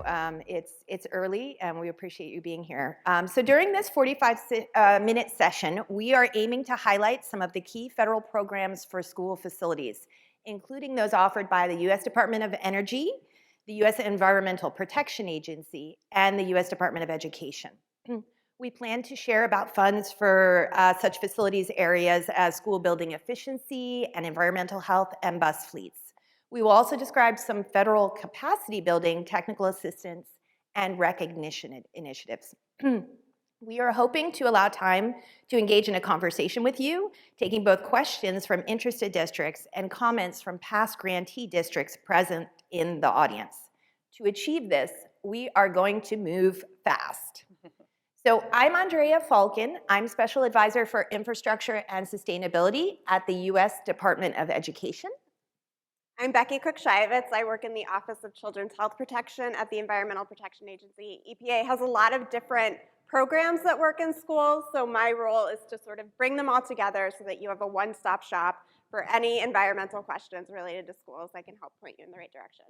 it's early, and we appreciate you being here. So during this 45-minute session, we are aiming to highlight some of the key federal programs for school facilities, including those offered by the U.S. Department of Energy, the U.S. Environmental Protection Agency, and the U.S. Department of Education. We plan to share about funds for such facilities areas as school building efficiency and environmental health and bus fleets. We will also describe some federal capacity building, technical assistance, and recognition initiatives. We are hoping to allow time to engage in a conversation with you, taking both questions from interested districts and comments from past grantee districts present in the audience. To achieve this, we are going to move fast. So I'm Andrea Falken. I'm Special Advisor for Infrastructure and Sustainability at the U.S. Department of Education. I'm Becky Cook-Shyovitz. I work in the Office of Children's Health Protection at the Environmental Protection Agency. EPA has a lot of different programs that work in schools, so my role is to sort of bring them all together so that you have a one-stop shop for any environmental questions related to schools. I can help point you in the right direction.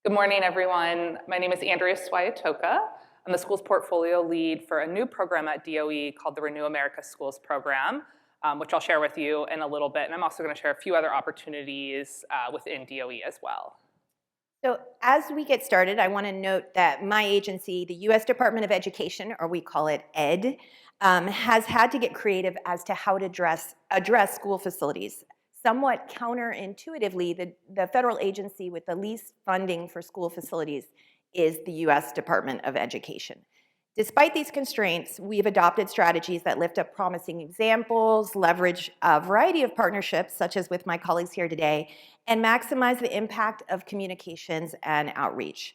Good morning, everyone. My name is Andrea. I'm the schools portfolio lead for a new program at DOE called the Renew America Schools program, which I'll share with you in a little bit. And I'm also going to share a few other opportunities within DOE as well. So as we get started, I want to note that my agency, the U.S. Department of Education, or we call it ED, has had to get creative as to how to address school facilities. Somewhat counterintuitively, the federal agency with the least funding for school facilities is the U.S. Department of Education. Despite these constraints, we've adopted strategies that lift up promising examples, leverage a variety of partnerships, such as with my colleagues here today, and maximize the impact of communications and outreach.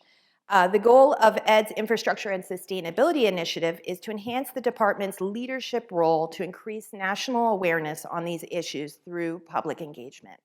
The goal of ED's Infrastructure and Sustainability Initiative is to enhance the department's leadership role to increase national awareness on these issues through public engagement.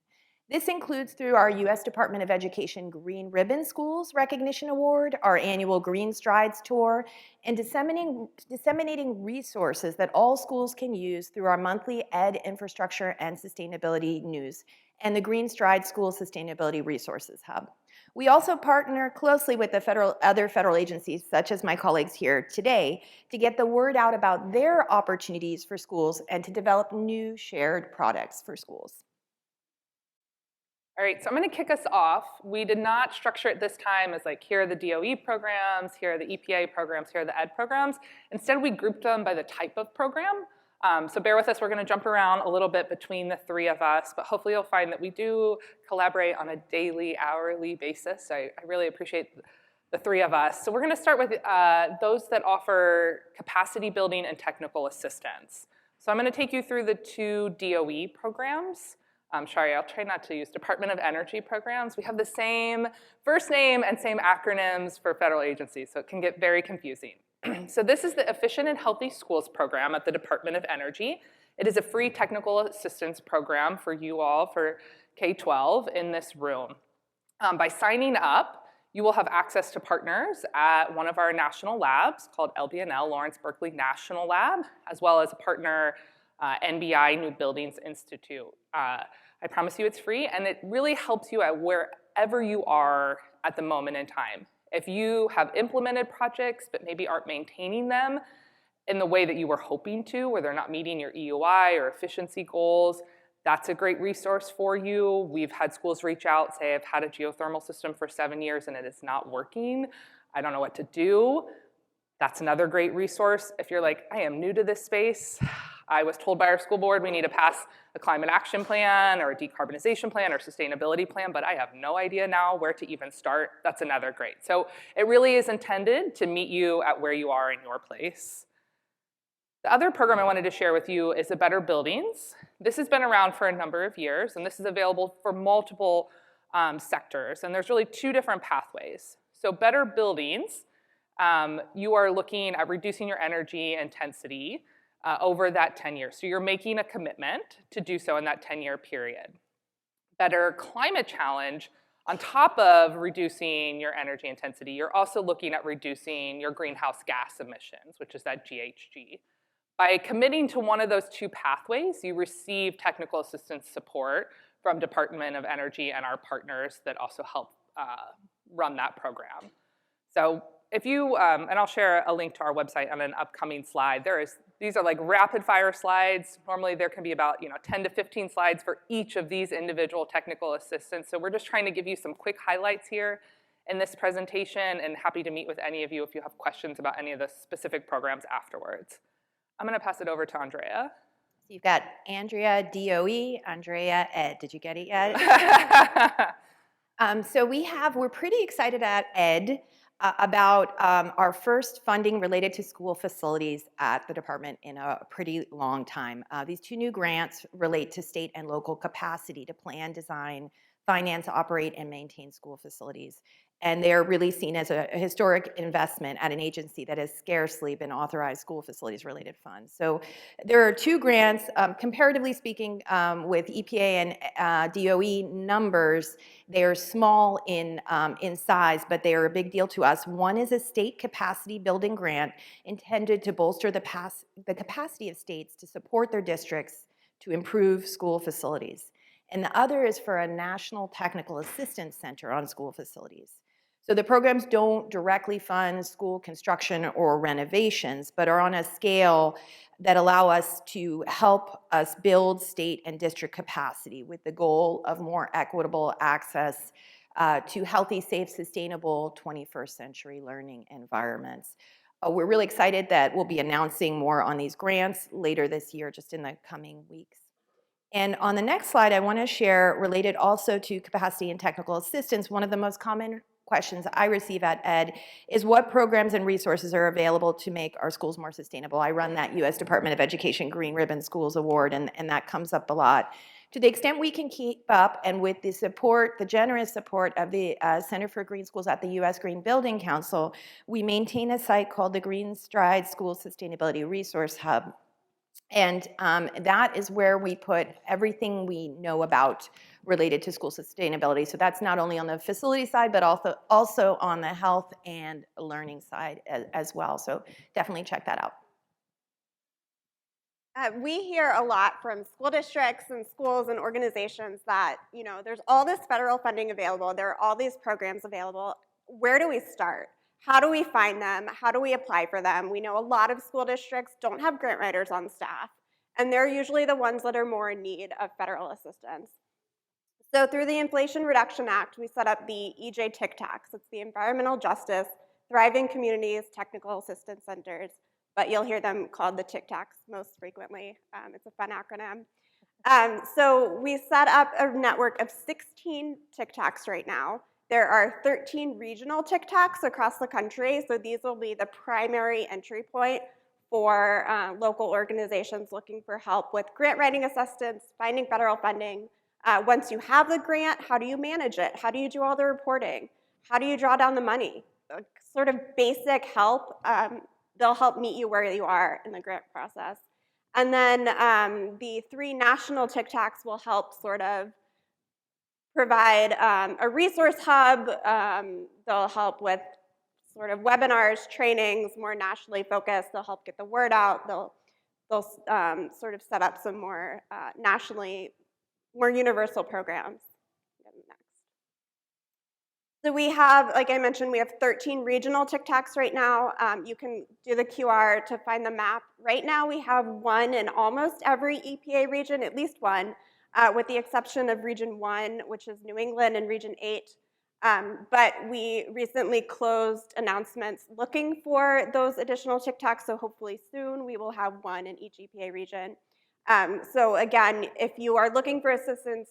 This includes through our U.S. Department of Education Green Ribbon Schools Recognition Award, our annual Green Strides Tour, and disseminating resources that all schools can use through our monthly Ed Infrastructure and Sustainability News and the Green Strides School Sustainability Resources Hub. We also partner closely with the other federal agencies, such as my colleagues here today, to get the word out about their opportunities for schools and to develop new shared products for schools. All right, so I'm going to kick us off. We did not structure it this time as like, here are the DOE programs, here are the EPA programs, here are the ED programs. Instead, we grouped them by the type of program. So bear with us, we're going to jump around a little bit between the three of us, but hopefully you'll find that we do collaborate on a daily, hourly basis. I really appreciate the three of us. So we're going to start with those that offer capacity building and technical assistance. So I'm going to take you through the two DOE programs. Sorry, I'll try not to use Department of Energy programs. We have the same first name and same acronyms for federal agencies, so it can get very confusing. So this is the Efficient and Healthy Schools program at the Department of Energy. It is a free technical assistance program for you all, for K12 in this room. By signing up, you will have access to partners at one of our national labs called LBNL, Lawrence Berkeley National Lab, as well as a partner NBI, New Buildings Institute. I promise you it's free, and it really helps you at wherever you are at the moment in time. If you have implemented projects but maybe aren't maintaining them in the way that you were hoping to, where they're not meeting your EUI or efficiency goals, that's a great resource for you. We've had schools reach out, say, I've had a geothermal system for 7 years and it is not working. I don't know what to do. That's another great resource. If you're like, I am new to this space, I was told by our school board we need to pass a climate action plan or a decarbonization plan or sustainability plan, but I have no idea now where to even start. That's another great. So it really is intended to meet you at where you are in your place. The other program I wanted to share with you is the Better Buildings. This has been around for a number of years, and this is available for multiple sectors, and there's really two different pathways. So Better Buildings, you are looking at reducing your energy intensity over that 10 years. So you're making a commitment to do so in that 10-year period. Better Climate Challenge, on top of reducing your energy intensity, you're also looking at reducing your greenhouse gas emissions, which is that GHG. By committing to one of those two pathways, you receive technical assistance support from Department of Energy and our partners that also help run that program. So if you, and I'll share a link to our website on an upcoming slide. These are like rapid fire slides. Normally there can be about 10 to 15 slides for each of these individual technical assistants. So we're just trying to give you some quick highlights here in this presentation, and happy to meet with any of you if you have questions about any of the specific programs afterwards. I'm gonna pass it over to Andrea. So you've got Andrea, DOE, Andrea, Ed. Did you get it yet? So we're pretty excited at Ed about our first funding related to school facilities at the department in a pretty long time. These two new grants relate to state and local capacity to plan, design, finance, operate, and maintain school facilities. And they're really seen as a historic investment at an agency that has scarcely been authorized school facilities related funds. So there are two grants, comparatively speaking, with EPA and DOE numbers. They're small in size, but they are a big deal to us. One is a state capacity building grant intended to bolster the capacity of states to support their districts to improve school facilities. And the other is for a national technical assistance center on school facilities. So the programs don't directly fund school construction or renovations, but are on a scale that allow us to help us build state and district capacity with the goal of more equitable access to healthy, safe, sustainable 21st century learning environments. We're really excited that we'll be announcing more on these grants later this year, just in the coming weeks. And on the next slide, I want to share, related also to capacity and technical assistance, one of the most common questions I receive at Ed is what programs and resources are available to make our schools more sustainable. I run that U.S. Department of Education Green Ribbon Schools Award, and that comes up a lot. To the extent we can keep up, and with the support, the generous support of the Center for Green Schools at the U.S. Green Building Council, we maintain a site called the Green Stride School Sustainability Resource Hub. And that is where we put everything we know about related to school sustainability. So that's not only on the facility side, but also on the health and learning side as well. So definitely check that out. We hear a lot from school districts and schools and organizations that, there's all this federal funding available, there are all these programs available. Where do we start? How do we find them? How do we apply for them? We know a lot of school districts don't have grant writers on staff, and they're usually the ones that are more in need of federal assistance. So through the Inflation Reduction Act, we set up the EJ TIC tax. It's the Environmental Justice, Thriving Communities, Technical Assistance Centers, but you'll hear them called the TIC tax most frequently. It's a fun acronym. So we set up a network of 16 TIC tacs right now. There are 13 regional TIC tacs across the country, so these will be the primary entry point for local organizations looking for help with grant writing assistance, finding federal funding. Once you have the grant, how do you manage it? How do you do all the reporting? How do you draw down the money? Sort of basic help. They'll help meet you where you are in the grant process. And then the 3 national TIC tacs will help sort of provide a resource hub. They'll help with sort of webinars, trainings, more nationally focused. They'll help get the word out. They'll sort of set up some more more universal programs. So we have, like I mentioned, we have 13 regional TIC tacs right now. You can do the QR to find the map. Right now we have one in almost every EPA region, at least one, with the exception of Region 1, which is New England, and Region 8. But we recently closed announcements looking for those additional TIC tacs, so hopefully soon we will have one in each EPA region. So again, if you are looking for assistance,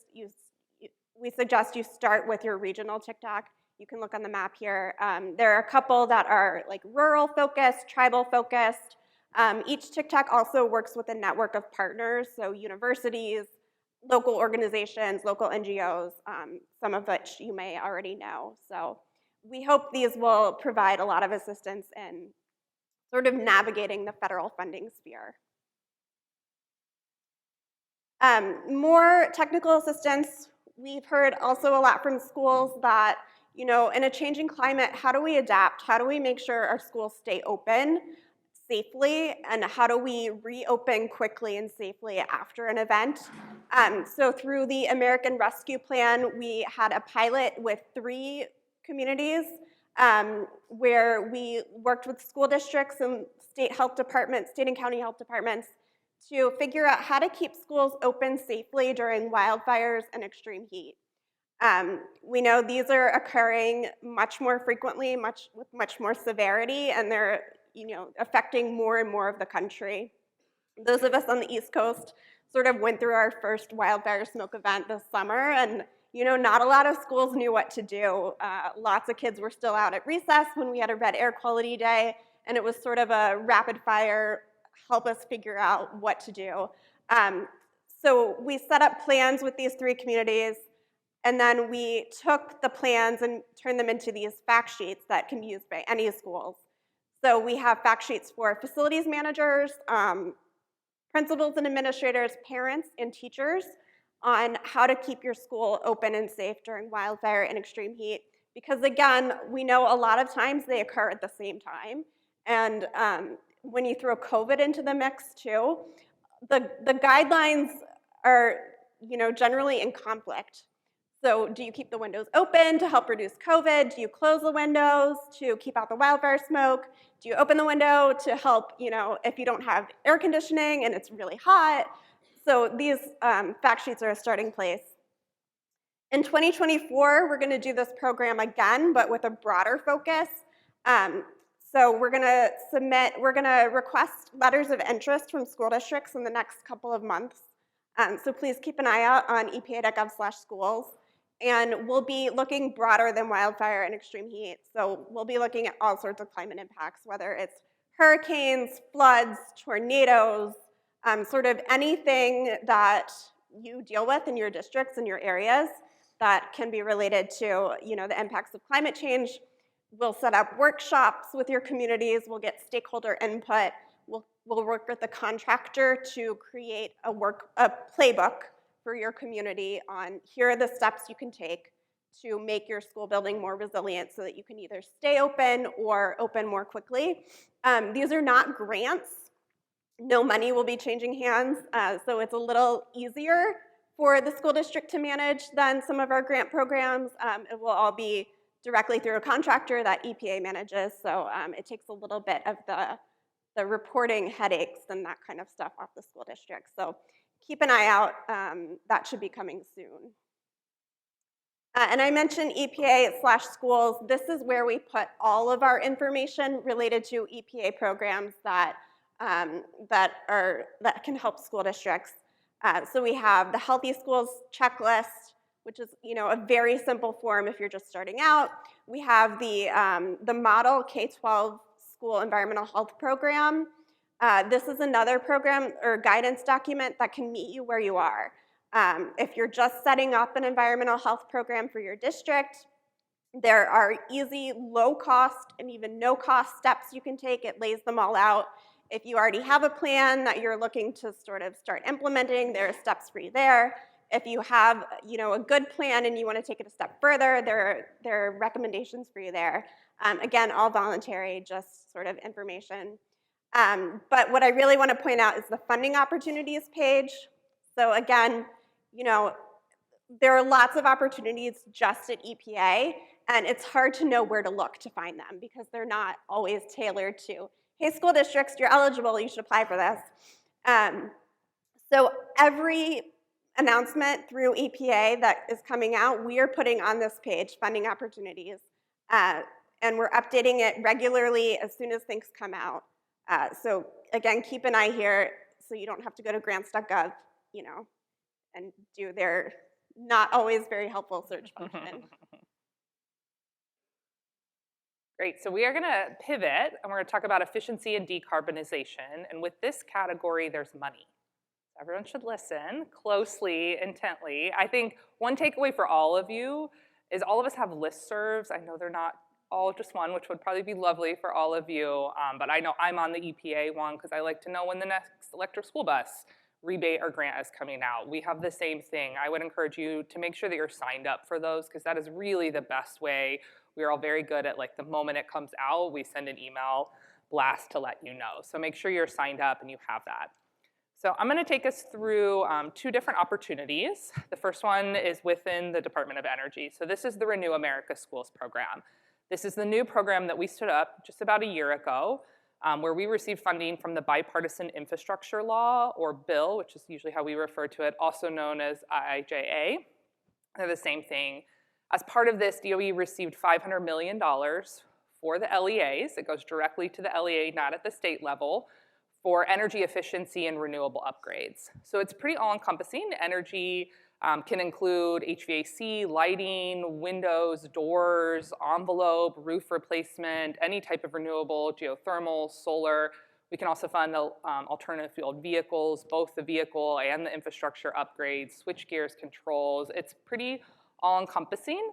we suggest you start with your regional TIC tac. You can look on the map here. There are a couple that are like rural focused, tribal focused. Each TIC tac also works with a network of partners, so universities, local organizations, local NGOs, some of which you may already know. So we hope these will provide a lot of assistance in sort of navigating the federal funding sphere. More technical assistance. We've heard also a lot from schools that, in a changing climate, how do we adapt? How do we make sure our schools stay open safely? And how do we reopen quickly and safely after an event? So through the American Rescue Plan, we had a pilot with 3 communities where we worked with school districts and state health departments, state and county health departments, to figure out how to keep schools open safely during wildfires and extreme heat. We know these are occurring much more frequently, with much more severity, and they're affecting more and more of the country. Those of us on the East Coast sort of went through our first wildfire smoke event this summer, and not a lot of schools knew what to do. Lots of kids were still out at recess when we had a red air quality day, and it was sort of a rapid fire, help us figure out what to do. So we set up plans with these 3 communities, and then we took the plans and turned them into these fact sheets that can be used by any schools. So we have fact sheets for facilities managers, principals and administrators, parents, and teachers on how to keep your school open and safe during wildfire and extreme heat. Because again, we know a lot of times they occur at the same time. And when you throw COVID into the mix too, the guidelines are generally in conflict. So do you keep the windows open to help reduce COVID? Do you close the windows to keep out the wildfire smoke? Do you open the window to help, if you don't have air conditioning and it's really hot? So these fact sheets are a starting place. In 2024, we're gonna do this program again, but with a broader focus. So we're gonna request letters of interest from school districts in the next couple of months. So please keep an eye out on epa.gov/schools. And we'll be looking broader than wildfire and extreme heat. So we'll be looking at all sorts of climate impacts, whether it's hurricanes, floods, tornadoes, sort of anything that you deal with in your districts and your areas that can be related to the impacts of climate change. We'll set up workshops with your communities. We'll get stakeholder input. We'll work with the contractor to create a playbook for your community on here are the steps you can take to make your school building more resilient so that you can either stay open or open more quickly. These are not grants. No money will be changing hands, so it's a little easier for the school district to manage than some of our grant programs. It will all be directly through a contractor that EPA manages, so it takes a little bit of the reporting headaches and that kind of stuff off the school district. So keep an eye out, that should be coming soon. And I mentioned EPA/schools. This is where we put all of our information related to EPA programs that can help school districts. So we have the Healthy Schools Checklist, which is a very simple form if you're just starting out. We have the model K12 School Environmental Health Program. This is another program or guidance document that can meet you where you are. If you're just setting up an environmental health program for your district, there are easy, low cost, and even no cost steps you can take. It lays them all out. If you already have a plan that you're looking to sort of start implementing, there are steps for you there. If you have a good plan and you want to take it a step further, there are recommendations for you there. Again, all voluntary, just sort of information. But what I really want to point out is the funding opportunities page. So again, there are lots of opportunities just at EPA, and it's hard to know where to look to find them because they're not always tailored to, hey, school districts, you're eligible, you should apply for this. So every announcement through EPA that is coming out, we are putting on this page, funding opportunities, and we're updating it regularly as soon as things come out. So again, keep an eye here so you don't have to go to grants.gov, and do their not always very helpful search function. Great, so we are gonna pivot and we're gonna talk about efficiency and decarbonization. And with this category, there's money. Everyone should listen closely, intently. I think one takeaway for all of you is all of us have listservs. I know they're not all just one, which would probably be lovely for all of you, but I know I'm on the EPA one because I like to know when the next electric school bus rebate or grant is coming out. We have the same thing. I would encourage you to make sure that you're signed up for those because that is really the best way. We're all very good at the moment it comes out, we send an email blast to let you know. So make sure you're signed up and you have that. So I'm gonna take us through 2 different opportunities. The first one is within the Department of Energy. So this is the Renew America Schools program. This is the new program that we stood up just about a year ago, where we received funding from the Bipartisan Infrastructure Law, or bill, which is usually how we refer to it, also known as IIJA. They're the same thing. As part of this, DOE received $500 million for the LEAs. It goes directly to the LEA, not at the state level, for energy efficiency and renewable upgrades. So it's pretty all-encompassing. Energy can include HVAC, lighting, windows, doors, envelope, roof replacement, any type of renewable, geothermal, solar. We can also fund alternative fueled vehicles, both the vehicle and the infrastructure upgrades, switch gears, controls. It's pretty all-encompassing.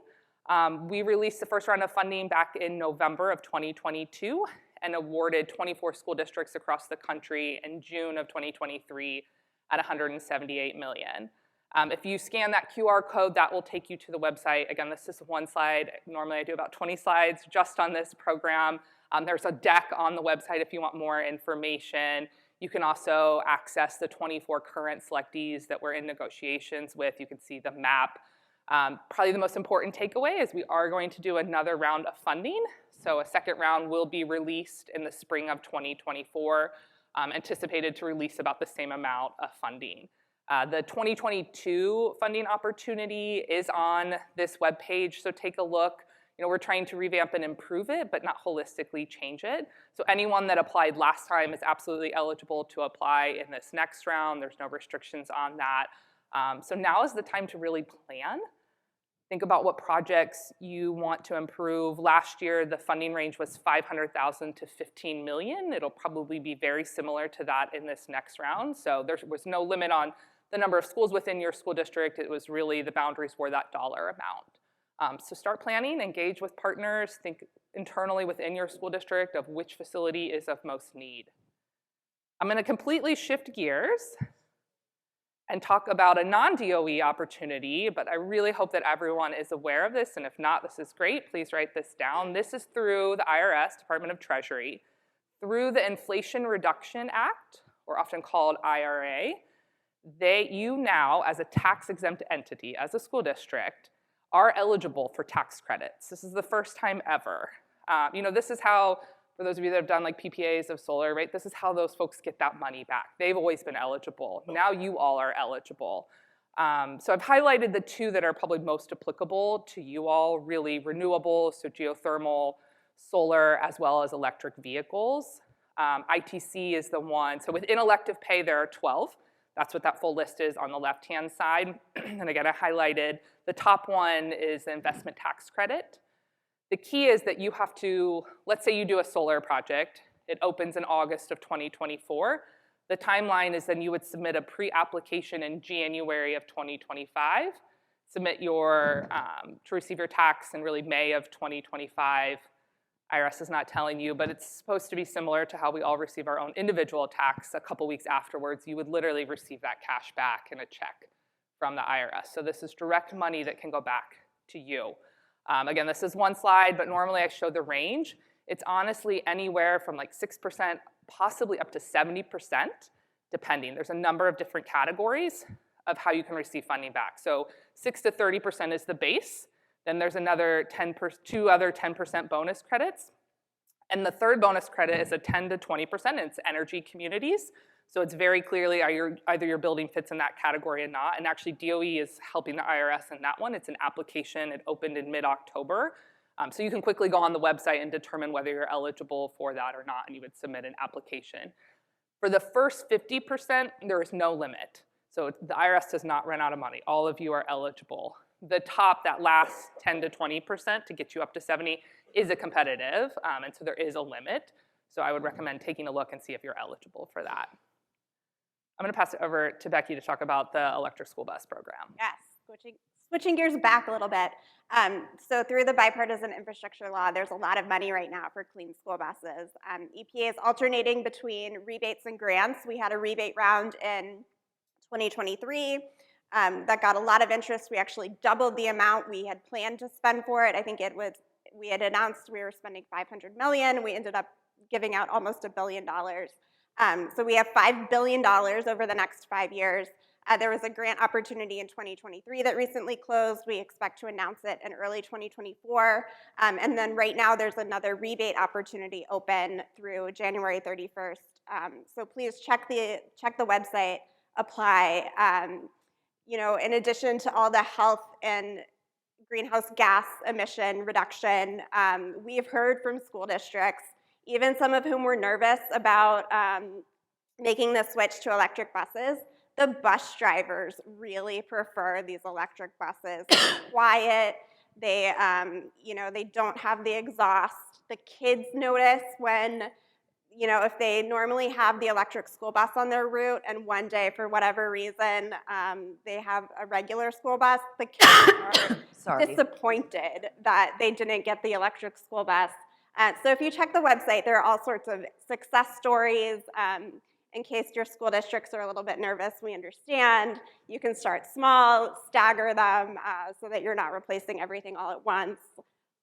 We released the first round of funding back in November of 2022 and awarded 24 school districts across the country in June of 2023 at $178 million. If you scan that QR code, that will take you to the website. Again, this is one slide. Normally I do about 20 slides just on this program. There's a deck on the website if you want more information. You can also access the 24 current selectees that we're in negotiations with. You can see the map. Probably the most important takeaway is we are going to do another round of funding. So a second round will be released in the spring of 2024, anticipated to release about the same amount of funding. The 2022 funding opportunity is on this webpage, so take a look. We're trying to revamp and improve it, but not holistically change it. So anyone that applied last time is absolutely eligible to apply in this next round. There's no restrictions on that. So now is the time to really plan. Think about what projects you want to improve. Last year, the funding range was $500,000 to $15 million. It'll probably be very similar to that in this next round. So there was no limit on the number of schools within your school district. It was really the boundaries were that dollar amount. So start planning, engage with partners, think internally within your school district of which facility is of most need. I'm going to completely shift gears and talk about a non-DOE opportunity, but I really hope that everyone is aware of this, and if not, this is great. Please write this down. This is through the IRS, Department of Treasury, through the Inflation Reduction Act, or often called IRA. You now, as a tax-exempt entity, as a school district, are eligible for tax credits. This is the first time ever. This is how, for those of you that have done like PPAs of solar, right? This is how those folks get that money back. They've always been eligible. Now you all are eligible. So I've highlighted the two that are probably most applicable to you all, really renewables, so geothermal, solar, as well as electric vehicles. ITC is the one. So within elective pay, there are 12. That's what that full list is on the left-hand side. And again, I highlighted the top one is the investment tax credit. The key is that you have to, let's say you do a solar project. It opens in August of 2024. The timeline is then you would submit a pre-application in January of 2025, submit to receive your tax in really May of 2025. IRS is not telling you, but it's supposed to be similar to how we all receive our own individual tax a couple weeks afterwards. You would literally receive that cash back in a check from the IRS. So this is direct money that can go back to you. Again, this is one slide, but normally I show the range. It's honestly anywhere from like 6%, possibly up to 70%, depending. There's a number of different categories of how you can receive funding back. So 6 to 30% is the base. Then there's another two other 10% bonus credits. And the third bonus credit is a 10 to 20%, and it's energy communities. So it's very clearly either your building fits in that category or not. And actually DOE is helping the IRS in that one. It's an application. It opened in mid-October. So you can quickly go on the website and determine whether you're eligible for that or not, and you would submit an application. For the first 50%, there is no limit. So the IRS does not run out of money. All of you are eligible. The top, that last 10 to 20% to get you up to 70 is a competitive, and so there is a limit. So I would recommend taking a look and see if you're eligible for that. I'm going to pass it over to Becky to talk about the electric school bus program. Yes, switching gears back a little bit. So through the Bipartisan Infrastructure Law, there's a lot of money right now for clean school buses. EPA is alternating between rebates and grants. We had a rebate round in 2023. That got a lot of interest. We actually doubled the amount we had planned to spend for it. I think we had announced we were spending $500 million. We ended up giving out almost $1 billion. So we have $5 billion over the next 5 years. There was a grant opportunity in 2023 that recently closed. We expect to announce it in early 2024. And then right now there's another rebate opportunity open through January 31st. So please check the website, apply. You know, in addition to all the health and greenhouse gas emission reduction, we've heard from school districts, even some of whom were nervous about making the switch to electric buses. The bus drivers really prefer these electric buses. They're quiet. They, you know, they don't have the exhaust. The kids notice when, you know, if they normally have the electric school bus on their route and one day, for whatever reason, they have a regular school bus, the kids are disappointed that they didn't get the electric school bus. So if you check the website, there are all sorts of success stories. In case your school districts are a little bit nervous, we understand. You can start small, stagger them so that you're not replacing everything all at once.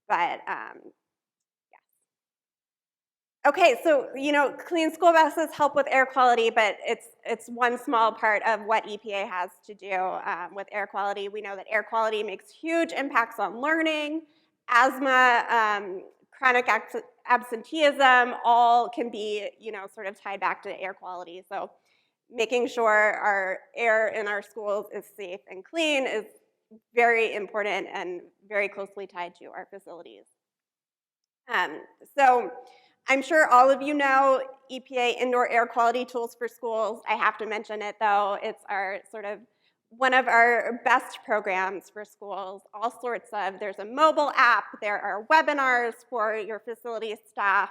But okay, so, you know, clean school buses help with air quality, but it's one small part of what EPA has to do with air quality. We know that air quality makes huge impacts on learning, asthma, chronic absenteeism, all can be, you know, sort of tied back to air quality. So making sure our air in our schools is safe and clean is very important and very closely tied to our facilities. So I'm sure all of you know EPA indoor air quality tools for schools. I have to mention it though. It's our sort of one of our best programs for schools. All sorts of, there's a mobile app, there are webinars for your facility staff,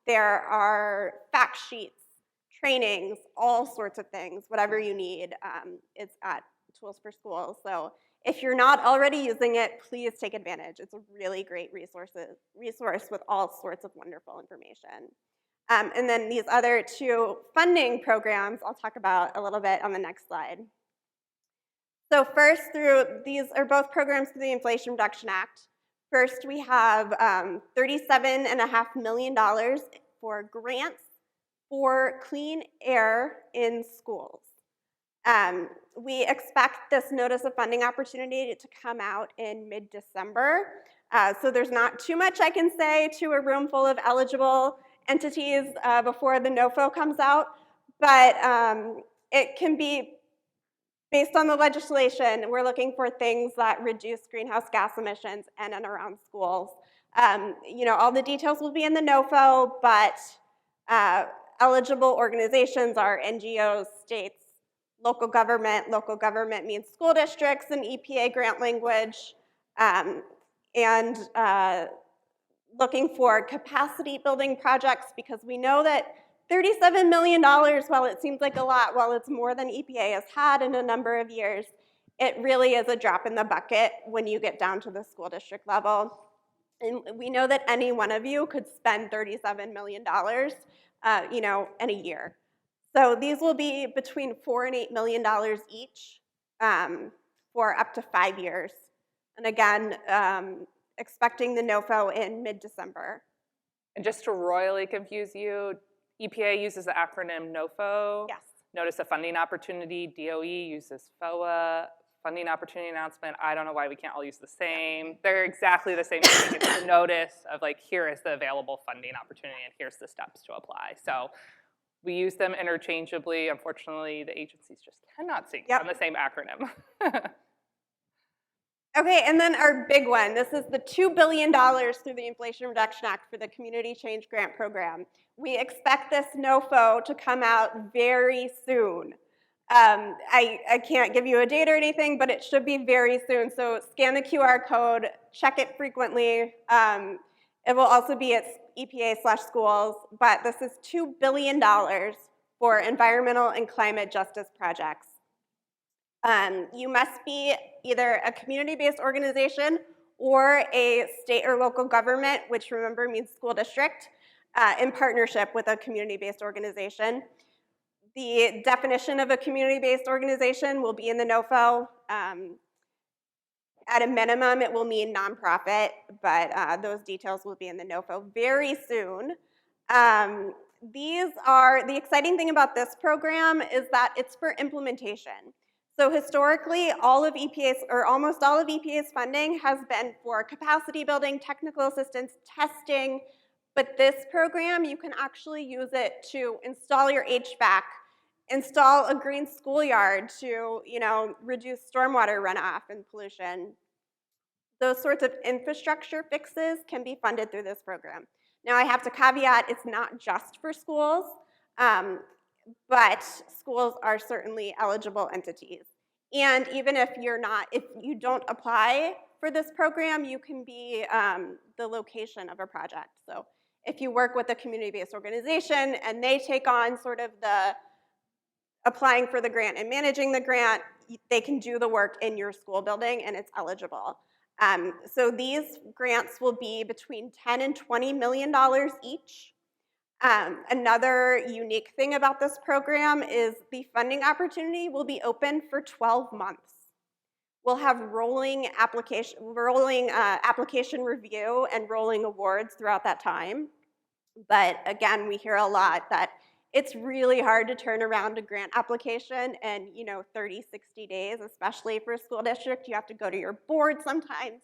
there are fact sheets, trainings, all sorts of things, whatever you need, it's at Tools for Schools. So if you're not already using it, please take advantage. It's a really great resource with all sorts of wonderful information. And then these other two funding programs I'll talk about a little bit on the next slide. So first, these are both programs through the Inflation Reduction Act. First, we have $37.5 million for grants for clean air in schools. We expect this notice of funding opportunity to come out in mid-December. So there's not too much I can say to a room full of eligible entities before the NOFO comes out, but it can be, based on the legislation, we're looking for things that reduce greenhouse gas emissions in and around schools. You know, all the details will be in the NOFO, but eligible organizations are NGOs, states, local government. Local government means school districts in EPA grant language, and looking for capacity building projects, because we know that $37 million, while it seems like a lot, while it's more than EPA has had in a number of years, it really is a drop in the bucket when you get down to the school district level. And we know that any one of you could spend $37 million, you know, in a year. So these will be between $4 and $8 million each for up to 5 years. And again, expecting the NOFO in mid-December. And just to royally confuse you, EPA uses the acronym NOFO. Yes. Notice of Funding Opportunity. DOE uses FOA. Funding Opportunity Announcement. I don't know why we can't all use the same. They're exactly the same thing. It's a notice of like, here is the available funding opportunity and here's the steps to apply. So we use them interchangeably. Unfortunately, the agencies just cannot sync on the same acronym. Okay, and then our big one. This is the $2 billion through the Inflation Reduction Act for the Community Change Grant Program. We expect this NOFO to come out very soon. I can't give you a date or anything, but it should be very soon. So scan the QR code, check it frequently. It will also be at EPA/schools, but this is $2 billion for environmental and climate justice projects. You must be either a community-based organization or a state or local government, which remember means school district, in partnership with a community-based organization. The definition of a community-based organization will be in the NOFO. At a minimum, it will mean nonprofit, but those details will be in the NOFO very soon. These are, the exciting thing about this program is that it's for implementation. So historically, all of EPA's, or almost all of EPA's funding has been for capacity building, technical assistance, testing, but this program, you can actually use it to install your HVAC, install a green schoolyard to, reduce stormwater runoff and pollution. Those sorts of infrastructure fixes can be funded through this program. Now, I have to caveat, it's not just for schools, but schools are certainly eligible entities. And even if you don't apply for this program, you can be the location of a project. So if you work with a community-based organization and they take on sort of the applying for the grant and managing the grant, they can do the work in your school building and it's eligible. So these grants will be between $10 and $20 million each. Another unique thing about this program is the funding opportunity will be open for 12 months. We'll have rolling application review and rolling awards throughout that time. But again, we hear a lot that it's really hard to turn around a grant application in 30, 60 days, especially for a school district. You have to go to your board sometimes.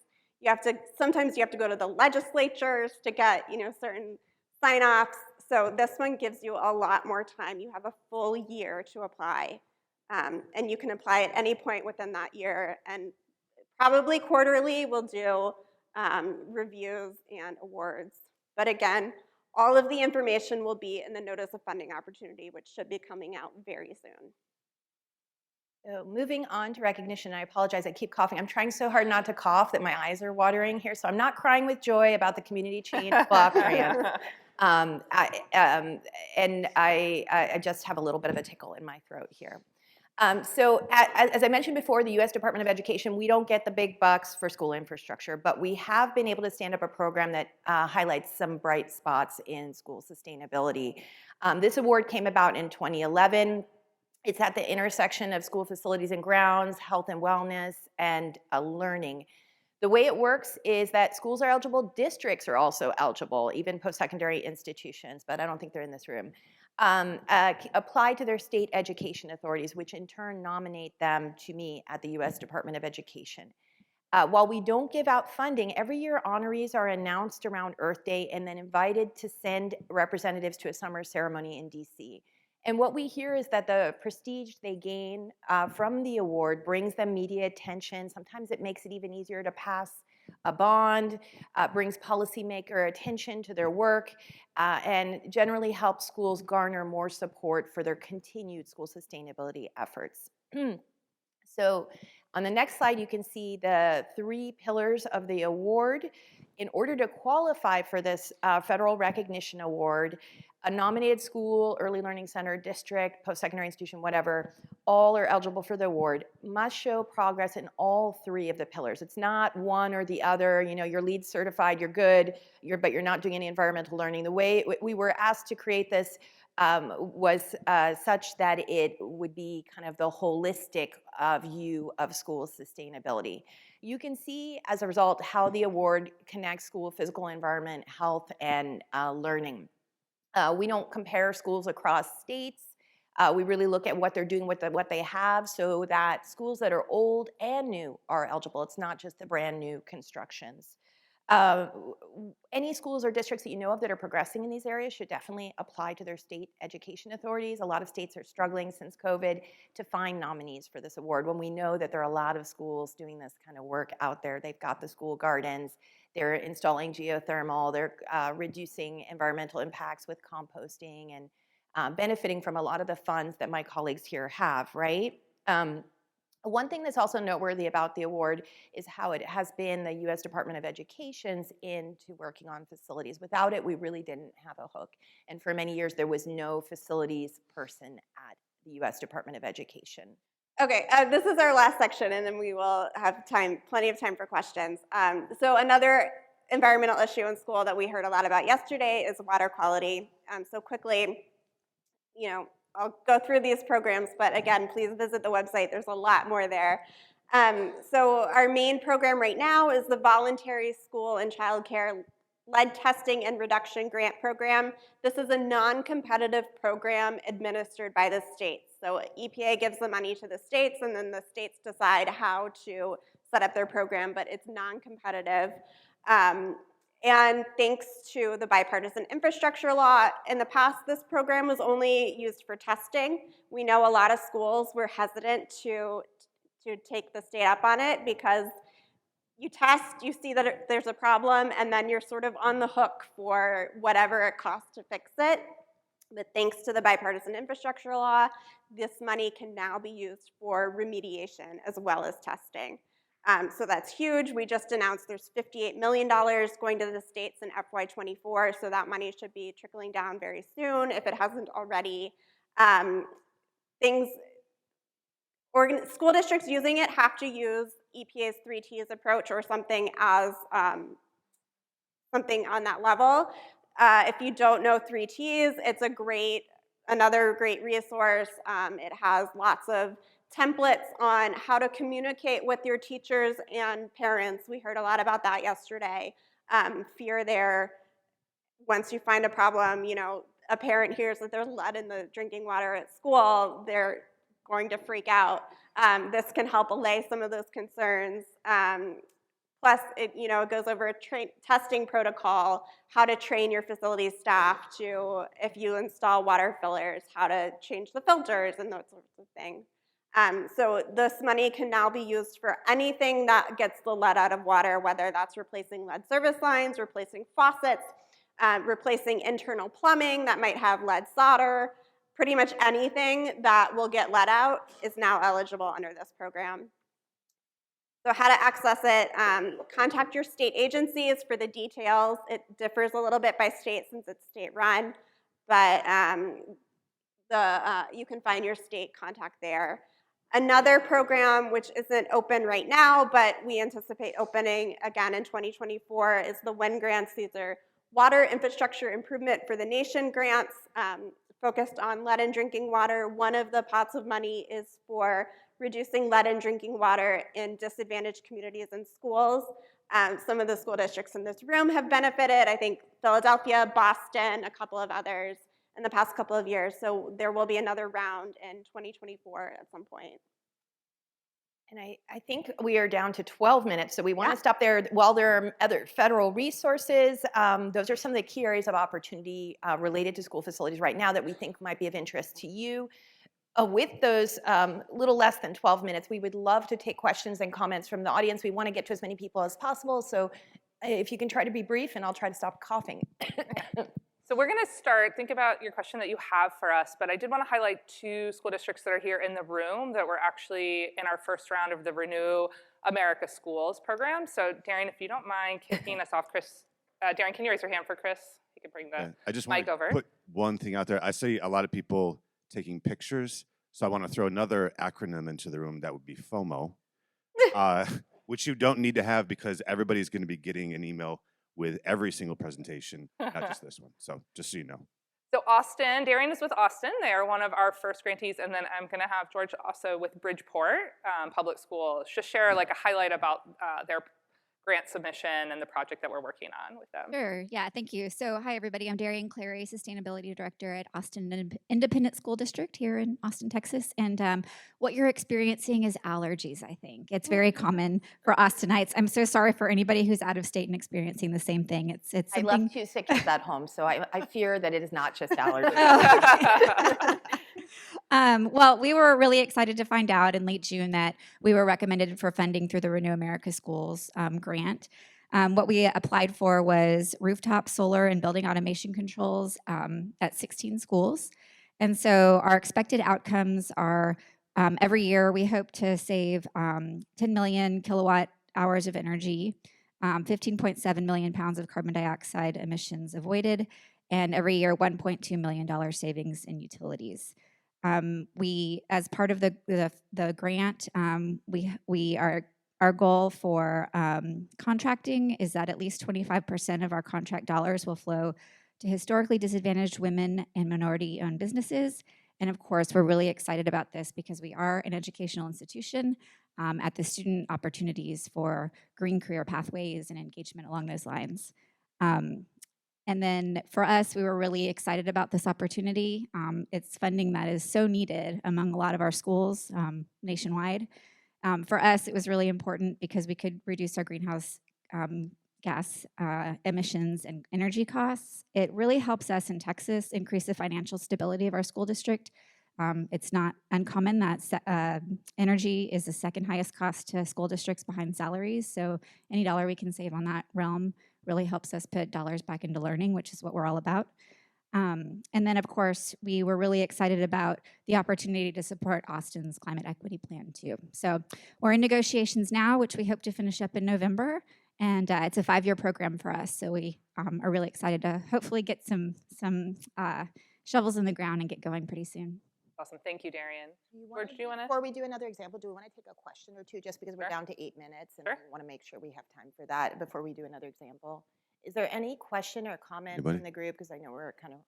Sometimes you have to go to the legislatures to get certain sign-offs. So this one gives you a lot more time. You have a full year to apply. And you can apply at any point within that year. And probably quarterly we'll do reviews and awards. But again, all of the information will be in the Notice of Funding Opportunity, which should be coming out very soon. So moving on to recognition, I apologize, I keep coughing. I'm trying so hard not to cough that my eyes are watering here, so I'm not crying with joy about the Community Change Block grant. I just have a little bit of a tickle in my throat here. So as I mentioned before, the U.S. Department of Education, we don't get the big bucks for school infrastructure, but we have been able to stand up a program that highlights some bright spots in school sustainability. This award came about in 2011. It's at the intersection of school facilities and grounds, health and wellness, and learning. The way it works is that schools are eligible, districts are also eligible, even post-secondary institutions, but I don't think they're in this room. Apply to their state education authorities, which in turn nominate them to me at the U.S. Department of Education. While we don't give out funding, every year honorees are announced around Earth Day and then invited to send representatives to a summer ceremony in D.C. And what we hear is that the prestige they gain from the award brings them media attention. Sometimes it makes it even easier to pass a bond, brings policymaker attention to their work, and generally helps schools garner more support for their continued school sustainability efforts. So on the next slide, you can see the 3 pillars of the award. In order to qualify for this federal recognition award, a nominated school, early learning center, district, post-secondary institution, whatever, all are eligible for the award, must show progress in all 3 of the pillars. It's not one or the other, you're LEED certified, you're good, but you're not doing any environmental learning. The way we were asked to create this was such that it would be kind of the holistic view of school sustainability. You can see, as a result, how the award connects school physical environment, health, and learning. We don't compare schools across states. We really look at what they're doing with what they have so that schools that are old and new are eligible. It's not just the brand new constructions. Any schools or districts that you know of that are progressing in these areas should definitely apply to their state education authorities. A lot of states are struggling since COVID to find nominees for this award when we know that there are a lot of schools doing this kind of work out there. They've got the school gardens, they're installing geothermal, they're reducing environmental impacts with composting and benefiting from a lot of the funds that my colleagues here have, right? One thing that's also noteworthy about the award is how it has been the U.S. Department of Education's into working on facilities. Without it, we really didn't have a hook. And for many years, there was no facilities person at the U.S. Department of Education. Okay, this is our last section, and then we will have plenty of time for questions. So another environmental issue in school that we heard a lot about yesterday is water quality. So quickly, I'll go through these programs, but again, please visit the website. There's a lot more there. So our main program right now is the Voluntary School and Child Care Lead Testing and Reduction Grant Program. This is a non-competitive program administered by the states. So EPA gives the money to the states, and then the states decide how to set up their program, but it's non-competitive. And thanks to the bipartisan infrastructure law, in the past, this program was only used for testing. We know a lot of schools were hesitant to take the state up on it because you test, you see that there's a problem, and then you're sort of on the hook for whatever it costs to fix it. But thanks to the bipartisan infrastructure law, this money can now be used for remediation as well as testing. So that's huge. We just announced there's $58 million going to the states in FY24, so that money should be trickling down very soon if it hasn't already. School districts using it have to use EPA's 3 T's approach or something as something on that level. If you don't know 3 T's, it's another great resource. It has lots of templates on how to communicate with your teachers and parents. We heard a lot about that yesterday. Fear there. Once you find a problem, a parent hears that there's lead in the drinking water at school, they're going to freak out. This can help allay some of those concerns. Plus, it goes over a testing protocol, how to train your facility staff to, if you install water fillers, how to change the filters and those sorts of things. So this money can now be used for anything that gets the lead out of water, whether that's replacing lead service lines, replacing faucets, replacing internal plumbing that might have lead solder. Pretty much anything that will get lead out is now eligible under this program. So how to access it, contact your state agencies for the details. It differs a little bit by state since it's state run, but you can find your state contact there. Another program which isn't open right now, but we anticipate opening again in 2024 is the WIN grants. These are Water Infrastructure Improvement for the Nation grants, focused on lead in drinking water. One of the pots of money is for reducing lead in drinking water in disadvantaged communities and schools. Some of the school districts in this room have benefited. I think Philadelphia, Boston, a couple of others in the past couple of years. So there will be another round in 2024 at some point. And I think we are down to 12 minutes, so we want to stop there. While there are other federal resources, those are some of the key areas of opportunity related to school facilities right now that we think might be of interest to you. With those little less than 12 minutes, we would love to take questions and comments from the audience. We want to get to as many people as possible, so if you can try to be brief, and I'll try to stop coughing. So we're going to start, think about your question that you have for us, but I did want to highlight 2 school districts that are here in the room that were actually in our first round of the Renew America Schools program. So Darren, if you don't mind kicking us off, Chris. Darren, can you raise your hand for Chris? He can bring the I just mic want to over. put one thing out there. I see a lot of people taking pictures, so I want to throw another acronym into the room. That would be FOMO, which you don't need to have because everybody's going to be getting an email with every single presentation, not just this one. So just so you know. So Austin, Darren is with Austin. They are one of our first grantees, and then I'm going to have George also with Bridgeport Public Schools just share like a highlight about their grant submission and the project that we're working on with them. Sure. Yeah, thank you. So hi, everybody. I'm Darian Clary, Sustainability Director at Austin Independent School District here in Austin, Texas. And what you're experiencing is allergies, I think. It's very common for Austinites. I'm so sorry for anybody who's out of state and experiencing the same thing. It's I something... left 2 sick kids at home, so I fear that it is not just allergies. Well, we were really excited to find out in late June that we were recommended for funding through the Renew America Schools grant. What we applied for was rooftop solar and building automation controls at 16 schools. And so our expected outcomes are every year we hope to save 10 million kilowatt hours of energy, 15.7 million pounds of carbon dioxide emissions avoided, and every year $1.2 million savings in utilities. We, as part of the grant, our goal for contracting is that at least 25% of our contract dollars will flow to historically disadvantaged women and minority-owned businesses. And of course, we're really excited about this because we are an educational institution at the student opportunities for green career pathways and engagement along those lines. And then for us, we were really excited about this opportunity. It's funding that is so needed among a lot of our schools nationwide. For us, it was really important because we could reduce our greenhouse gas emissions and energy costs. It really helps us in Texas increase the financial stability of our school district. It's not uncommon that energy is the second highest cost to school districts behind salaries. So any dollar we can save on that realm really helps us put dollars back into learning, which is what we're all about. And then, of course, we were really excited about the opportunity to support Austin's climate equity plan, too. So we're in negotiations now, which we hope to finish up in November. And it's a 5-year program for us. So we are really excited to hopefully get some shovels in the ground and get going pretty soon. Awesome. Thank you, Darian. George, do you want to? Before we do another example, do we want to take a question or two just because we're down to 8 minutes and Sure. we want to make sure we have time for that before we do another example? Is there any question or comment Anybody? in the group? Because I know we're kind of.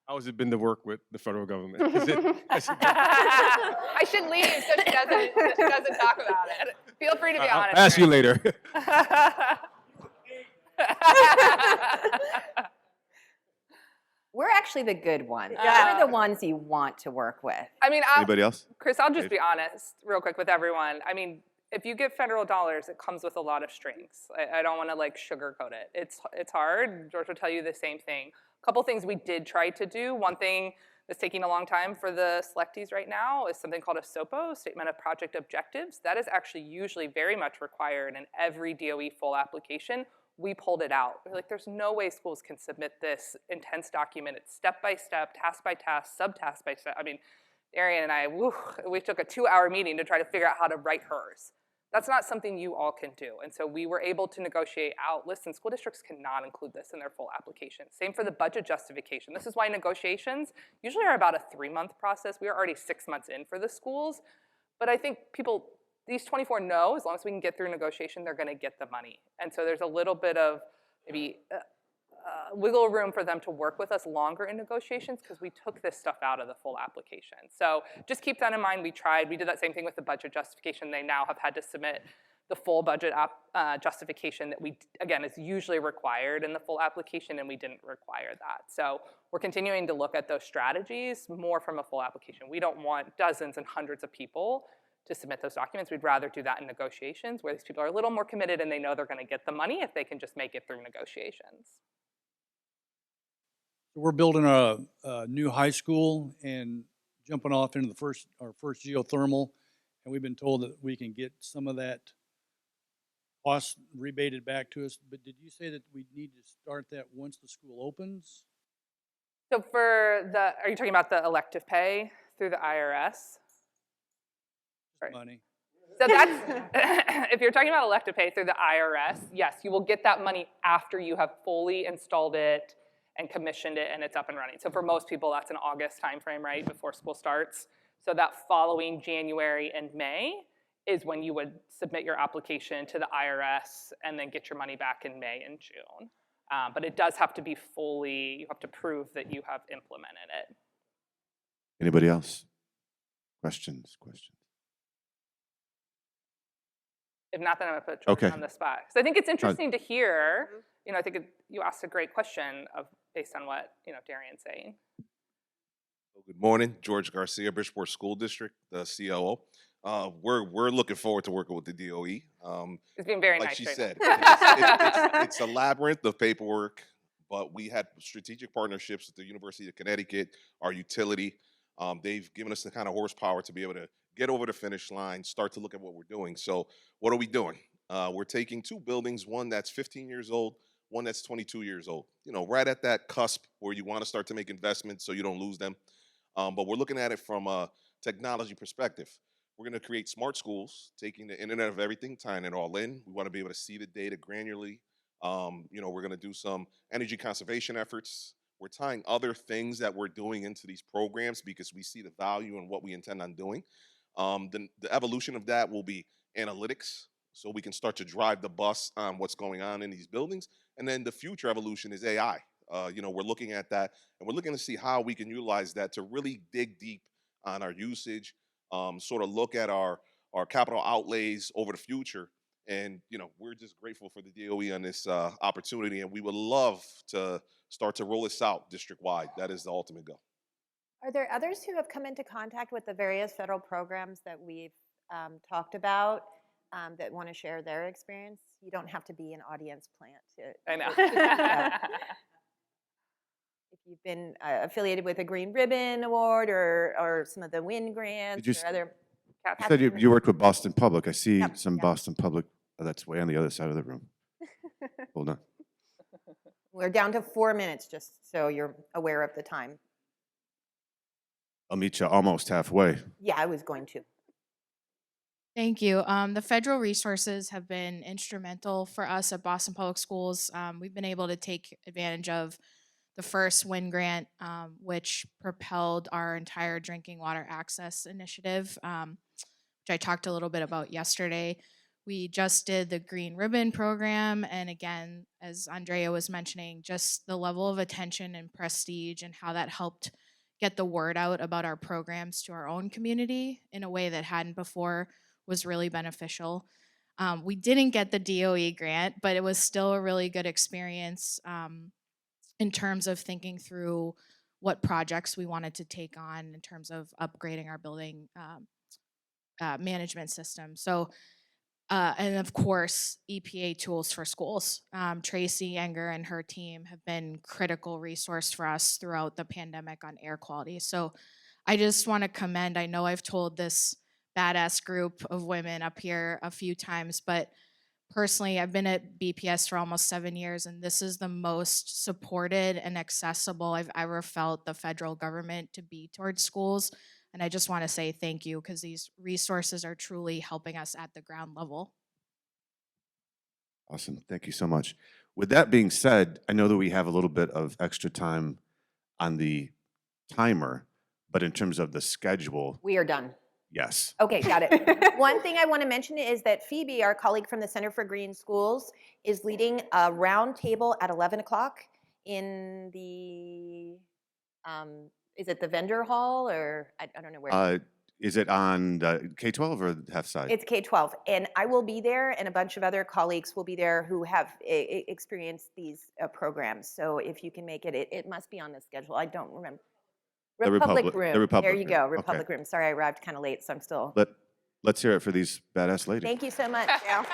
How has it been to work with the federal government? Has it I should leave so she doesn't talk about it. Feel free to be honest. I'll ask you later. We're actually the good ones. Yeah. We're the ones you want to work with. I mean, Anybody else? Chris, I'll just be honest real quick with everyone. I mean, if you get federal dollars, it comes with a lot of strings. I don't want to like sugarcoat it. It's hard. George will tell you the same thing. A couple things we did try to do. One thing that's taking a long time for the selectees right now is something called a SOPO, Statement of Project Objectives. That is actually usually very much required in every DOE full application. We pulled it out. We're like, there's no way schools can submit this intense document. It's step by step, task by task, subtask by step. I mean, Arian and I, we took a 2-hour meeting to try to figure out how to write hers. That's not something you all can do. And so we were able to negotiate out, listen, school districts cannot include this in their full application. Same for the budget justification. This is why negotiations usually are about a 3-month process. We are already 6 months in for the schools. But I think people, these 24 know, as long as we can get through negotiation, they're gonna get the money. And so there's a little bit of maybe wiggle room for them to work with us longer in negotiations because we took this stuff out of the full application. So just keep that in mind. We did that same thing with the budget justification. They now have had to submit the full budget justification that again, is usually required in the full application, and we didn't require that. So we're continuing to look at those strategies more from a full application. We don't want dozens and hundreds of people to submit those documents. We'd rather do that in negotiations where these people are a little more committed and they know they're gonna get the money if they can just make it through negotiations. We're building a new high school and jumping off into our first geothermal, and we've been told that we can get some of that cost rebated back to us. But did you say that we need to start that once the school opens? So are you talking about the elective pay through the IRS? Right. Money. So that's, if you're talking about elective pay through the IRS, yes, you will get that money after you have fully installed it and commissioned it and it's up and running. So for most people, that's an August timeframe, right, before school starts. So that following January and May is when you would submit your application to the IRS and then get your money back in May and June. But it does have to be you have to prove that you have implemented it. Anybody else? Questions? If not, then I'm gonna put Jordan on the spot. So I think it's interesting to hear, I think you asked a great question based on what, Darian's saying. Good morning, George Garcia, Bridgeport School District, the COO. We're looking forward to working with the DOE. It's being very like nice. she right said, now. it's a labyrinth of paperwork, but we had strategic partnerships with the University of Connecticut, our utility. They've given us the kind of horsepower to be able to get over the finish line, start to look at what we're doing. So what are we doing? We're taking 2 buildings, one that's 15 years old, one that's 22 years old. Right at that cusp where you want to start to make investments so you don't lose them. But we're looking at it from a technology perspective. We're going to create smart schools, taking the Internet of Everything, tying it all in. We want to be able to see the data granularly. We're going to do some energy conservation efforts. We're tying other things that we're doing into these programs because we see the value in what we intend on doing. The evolution of that will be analytics, so we can start to drive the bus on what's going on in these buildings. And then the future evolution is AI. We're looking at that, and we're looking to see how we can utilize that to really dig deep on our usage, sort of look at our capital outlays over the future, And we're just grateful for the DOE on this opportunity, and we would love to start to roll this out district-wide. That is the ultimate goal. Are there others who have come into contact with the various federal programs that we've talked about that want to share their experience? You don't have to be an audience plant to. I know. If you've been affiliated with a Green Ribbon Award or some of the WIN grants Did you or other. You said you worked with Boston Public. I see Yep, some yep. Boston Public. Oh, that's way on the other side of the room. Hold on. We're down to 4 minutes, just so you're aware of the time. I'll meet you almost halfway. Yeah, I was going to. Thank you. The federal resources have been instrumental for us at Boston Public Schools. We've been able to take advantage of the first WIN grant, which propelled our entire drinking water access initiative, which I talked a little bit about yesterday. We just did the Green Ribbon program, and again, as Andrea was mentioning, just the level of attention and prestige and how that helped get the word out about our programs to our own community in a way that hadn't before was really beneficial. We didn't get the DOE grant, but it was still a really good experience in terms of thinking through what projects we wanted to take on in terms of upgrading our building management system. So, and of course, EPA tools for schools. Tracy Enger and her team have been critical resource for us throughout the pandemic on air quality. So I just want to commend, I know I've told this badass group of women up here a few times, but personally, I've been at BPS for almost 7 years, and this is the most supported and accessible I've ever felt the federal government to be towards schools. And I just want to say thank you, because these resources are truly helping us at the ground level. Awesome. Thank you so much. With that being said, I know that we have a little bit of extra time on the timer, but in terms of the schedule, We are done. yes. Okay, got it. One thing I want to mention is that Phoebe, our colleague from the Center for Green Schools, is leading a round table at 11 o'clock in the, is it the vendor hall or I don't know where. Is it on the K12 or the half side? It's K12, and I will be there, and a bunch of other colleagues will be there who have experienced these programs. So if you can make it, it must be on the schedule. I don't remember. The Republic Republic- Room. the Republic There you go, Room. Okay. Republic Room. Sorry, I arrived kind of late, so I'm still. Let's hear it for these badass ladies. Thank you so much. Yeah.